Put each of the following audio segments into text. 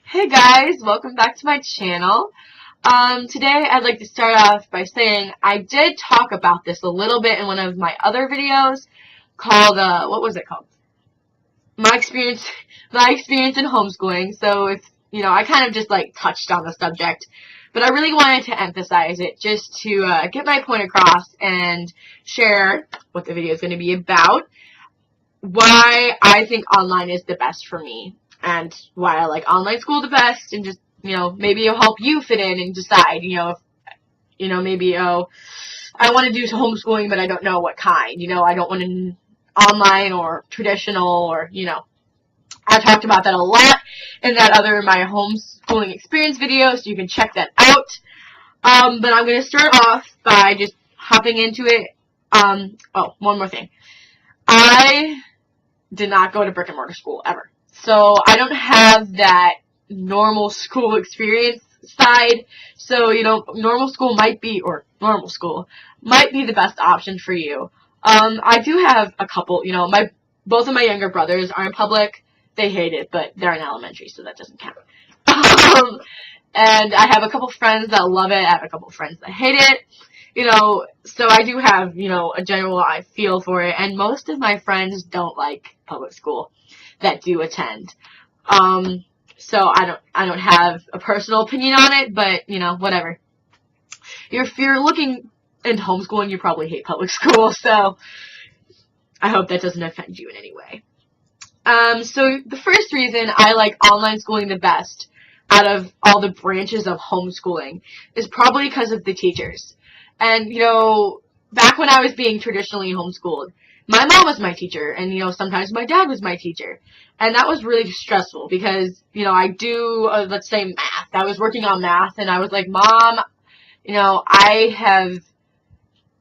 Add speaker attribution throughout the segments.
Speaker 1: Hey guys, welcome back to my channel. Today I'd like to start off by saying I did talk about this a little bit in one of my other videos called, what was it called? My experience in homeschooling. So I kind of just like touched on the subject, but I really wanted to emphasize it just to get my point across and share what the video is going to be about, why I think online is the best for me, and why I like online school the best, and just, maybe it'll help you fit in and decide, if, maybe, I want to do homeschooling, but I don't know what kind, I don't want to online or traditional, or, I talked about that a lot in my homeschooling experience video, so you can check that out. But I'm going to start off by just hopping into it. One more thing. I did not go to brick and mortar school ever. So I don't have that normal school experience side. So, normal school might be the best option for you. I do have a couple, both of my younger brothers are in public. They hate it, but they're in elementary, so that doesn't count. And I have a couple friends that love it. I have a couple friends that hate it. So I do have, a general feel for it. And most of my friends don't like public school that do attend. So I don't have a personal opinion on it, but, whatever. If you're looking into homeschooling, you probably hate public school, so I hope that doesn't offend you in any way. So the first reason I like online schooling the best out of all the branches of homeschooling is probably because of the teachers. And, back when I was being traditionally homeschooled, my mom was my teacher, and, sometimes my dad was my teacher. And that was really stressful because, I do, let's say, math. I was working on math, and I was like, Mom, I have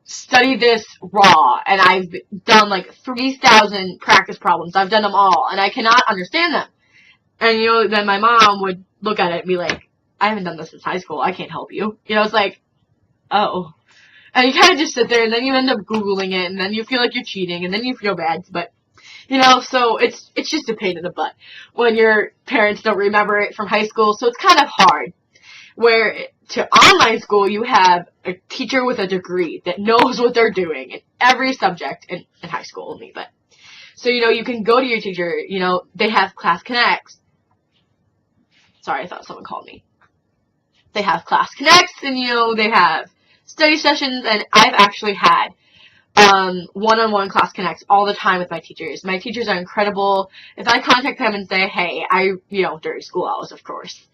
Speaker 1: studied this raw, and I've done, 3,000 practice problems. I've done them all, and I cannot understand them. And, then my mom would look at it and be like, I haven't done this since high school. I can't help you. It's like, oh. And you kind of just sit there, and then you end up Googling it, and then you feel like you're cheating, and then you feel bad. But, so it's just a pain in the butt when your parents don't remember it from high school. So it's kind of hard. Where to online school, you have a teacher with a degree that knows what they're doing in every subject in high school only. But so, you can go to your teacher, they have Class Connects. Sorry, I thought someone called me. They have Class Connects, and, they have study sessions, and I've actually had one-on-one Class Connects all the time with my teachers. My teachers are incredible. If I contact them and say, hey, during school hours, of course,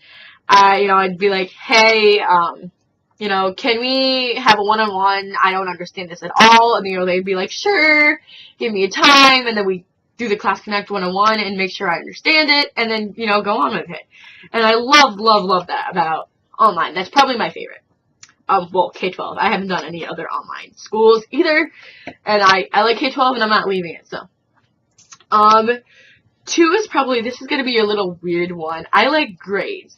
Speaker 1: I'd be like, hey, can we have a one-on-one? I don't understand this at all. And, they'd be like, sure, give me a time, and then we do the Class Connect one-on-one and make sure I understand it, and then, go on with it. And I love that about online. That's probably my favorite. K-12. I haven't done any other online schools either, and I like K-12, and I'm not leaving it, so. 2 is probably, this is going to be a little weird one. I like grades.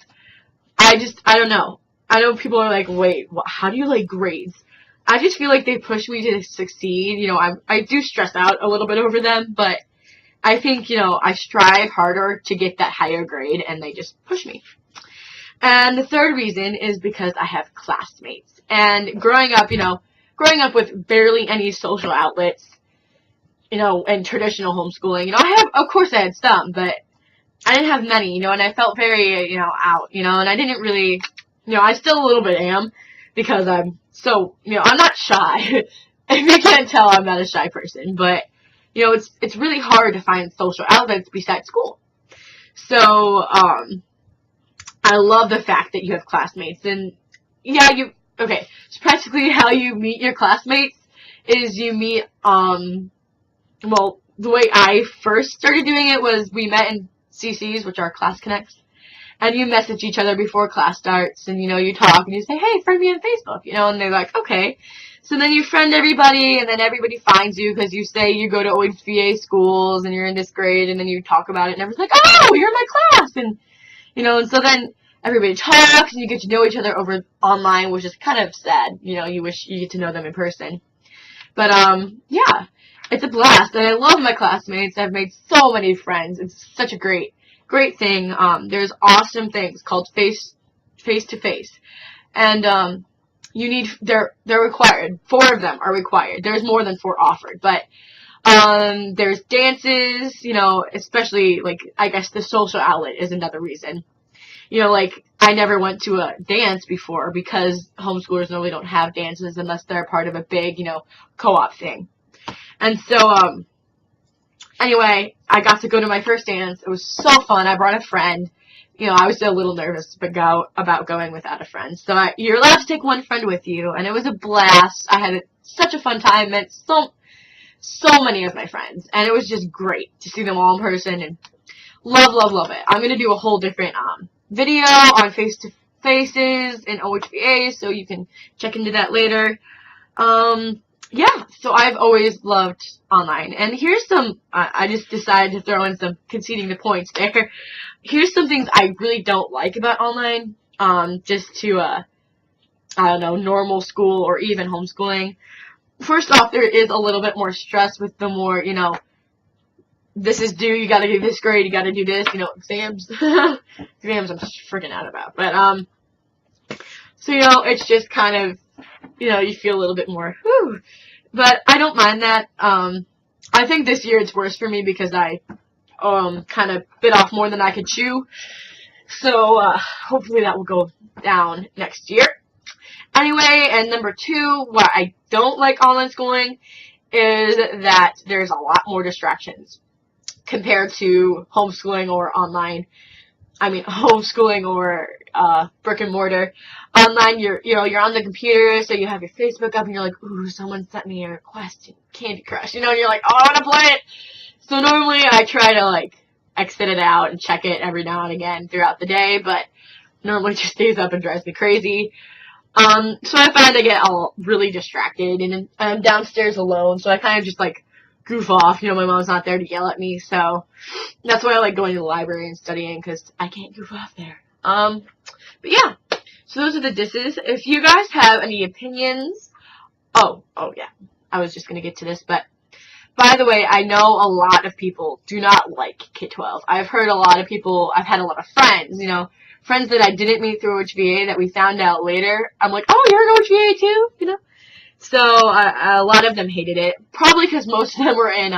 Speaker 1: I don't know. I know people are like, wait, how do you like grades? I just feel like they push me to succeed. I do stress out a little bit over them, but I think, I strive harder to get that higher grade, and they just push me. And the third reason is because I have classmates. And growing up with barely any social outlets, and traditional homeschooling, of course I had some, but I didn't have many, and I felt very, out, and I didn't really, I still a little bit am, because I'm so, I'm not shy. If you can't tell, I'm not a shy person, but, it's really hard to find social outlets besides school. So, I love the fact that you have classmates, and so practically how you meet your classmates is you meet, the way I first started doing it was we met in CCs, which are Class Connects, and you message each other before class starts, and, you talk, and you say, hey, friend me on Facebook, and they're like, okay. So then you friend everybody, and then everybody finds you because you say you go to always VA schools, and you're in this grade, and then you talk about it, and everyone's like, oh, you're in my class, and, and so then everybody talks, and you get to know each other over online, which is kind of sad. You wish you get to know them in person. But, yeah, it's a blast, and I love my classmates. I've made so many friends. It's such a great great thing. There's awesome things called face-to-face, and they're required. 4 of them are required. There's more than 4 offered, but there's dances, especially, like, I guess the social outlet is another reason. Like, I never went to a dance before because homeschoolers normally don't have dances unless they're part of a big, co-op thing. And so, anyway, I got to go to my first dance. It was so fun. I brought a friend. I was a little nervous about going without a friend. So you're allowed to take one friend with you, and it was a blast. I had such a fun time. Met so many of my friends, and it was just great to see them all in person, and love it. I'm going to do a whole different video on face-to-faces and OHVAs, so you can check into that later. Yeah, so I've always loved online. And here's some, I just decided to throw in some conceding the points there. Here's some things I really don't like about online, just to, I don't know, normal school or even homeschooling. First off, there is a little bit more stress with the more, this is due, you gotta do this grade, you gotta do this, exams. Exams I'm freaking out about. But, so, it's just kind of, you feel a little bit more, whew. But I don't mind that. I think this year it's worse for me because I, kind of bit off more than I could chew. So, hopefully that will go down next year. Anyway, and number 2, why I don't like online schooling is that there's a lot more distractions compared to homeschooling or online. I mean, homeschooling or brick and mortar. Online, you're on the computer, so you have your Facebook up, and you're like, ooh, someone sent me a request in Candy Crush, and you're like, oh, I want to play it. So normally I try to, like, exit it out and check it every now and again throughout the day, but normally it just stays up and drives me crazy. So I find I get all really distracted, and I'm downstairs alone, so I kind of just, like, goof off. My mom's not there to yell at me, so that's why I like going to the library and studying, because I can't goof off there. But yeah, so those are the disses. If you guys have any opinions, oh yeah, I was just going to get to this, but by the way, I know a lot of people do not like K-12. I've heard a lot of people, I've had a lot of friends, friends that I didn't meet through OHVA that we found out later. I'm like, oh, you're an OHVA too, So a lot of them hated it, probably because most of them were in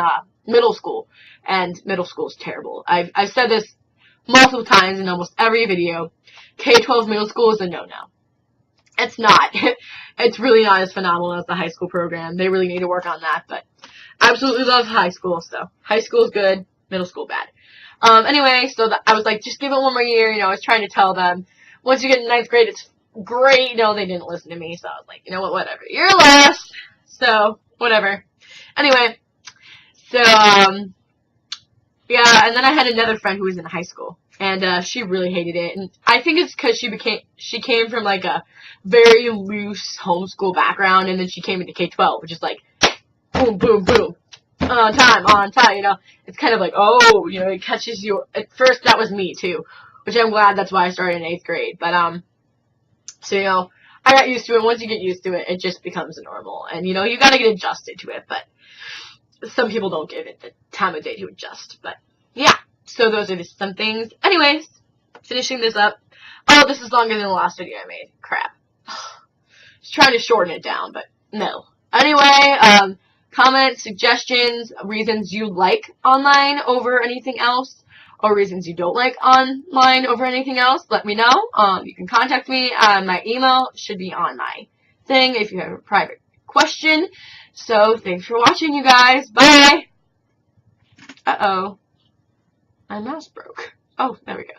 Speaker 1: middle school, and middle school is terrible. I've said this multiple times in almost every video. K-12 middle school is a no-no. It's not. It's really not as phenomenal as the high school program. They really need to work on that, but I absolutely love high school, so high school is good, middle school bad. Anyway, so I was like, just give it one more year. I was trying to tell them, once you get in 9th grade, it's great. They didn't listen to me, so I was like, you know what, whatever. You're last, so whatever. Anyway, so, yeah, and then I had another friend who was in high school, and she really hated it, and I think it's because she came from, like, a very loose homeschool background, and then she came into K-12, which is like, boom, boom, boom, on time, it's kind of like, oh, it catches you. At first, that was me, too, which I'm glad that's why I started in 8th grade, but, so, I got used to it. Once you get used to it, it just becomes normal, and, you gotta get adjusted to it, but some people don't give it the time of day to adjust, but, yeah, so those are just some things. Anyways, finishing this up. Oh, this is longer than the last video I made. Crap. Just trying to shorten it down, but no. Anyway, comments, suggestions, reasons you like online over anything else, or reasons you don't like online over anything else, let me know. You can contact me. My email should be on my thing if you have a private question. So, thanks for watching, you guys. Bye! Uh-oh. My mouse broke. Oh, there we go.